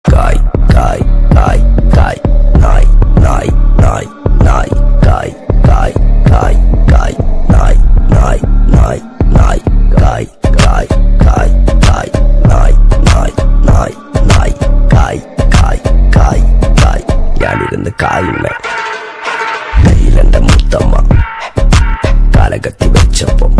காய் காய் காய் காய் நாய் நாய் நாய் நாய் காய் காய் காய் காய் நாய் நாய் நாய் நாய் காய் காய் காய் காய் நாய் நாய் நாய் நாய் காய் காய் காய் காய் ഞാനിരുന്ന് കായുമേ കയ്യിലെന്റെ മുത്തമ്മ കാലകത്തി വെച്ചപ്പം